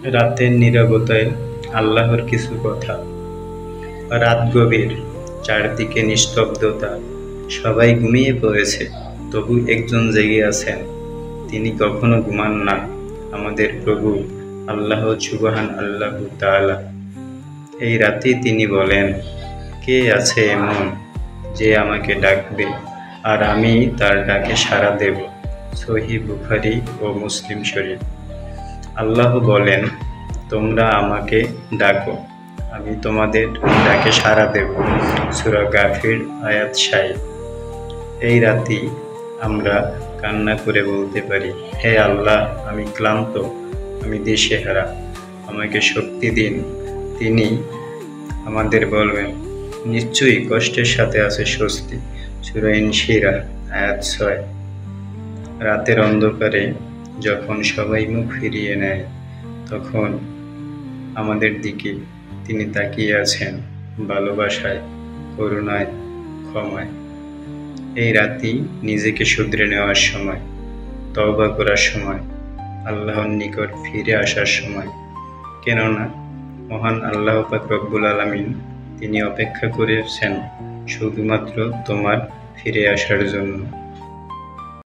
রাতের নীরবতায় আল্লাহর কিছু কথা। রাত গভীর, চারদিকে নিস্তব্ধতা, সবাই ঘুমিয়ে পড়েছে, তবু একজন জেগে আছেন। তিনি কখনো ঘুমান না, আমাদের প্রভু আল্লাহ সুবহানাহু তাআলা। এই রাতেই তিনি বলেন, কে আছে এমন যে আমাকে ডাকবে আর আমি তার ডাকে সাড়া দেব। সহিহ বুখারী ও মুসলিম শরীফ। আল্লাহ বলেন, তোমরা আমাকে ডাকো, আমি তোমাদের ডাকে সাড়া দেব। সূরা গাফির আয়াত ৬০। এই রাতেই আমরা কান্না করে বলতে পারি, হে আল্লাহ, আমি ক্লান্ত, আমি দিশেহারা, আমাকে শক্তি দিন। তিনি আমাদের বলবেন, নিশ্চয়ই কষ্টের সাথে আছে স্বস্তি। সূরা ইনশিরাহ আয়াত ৬। রাতের অন্ধকারে যখন সবাই মুখ ফিরিয়ে নেয়, তখন আমাদের দিকে তিনি তাকিয়ে আছেন ভালোবাসায়, করুণায়, ক্ষমায়। এই রাতেই নিজেকে শুধরে নেওয়ার সময়, তওবা করার সময়, আল্লাহর নিকট ফিরে আসার সময়। কেননা মহান আল্লাহ পাক রব্বুল আলামিন তিনি অপেক্ষা করেছেন শুধুমাত্র তোমার ফিরে আসার জন্য।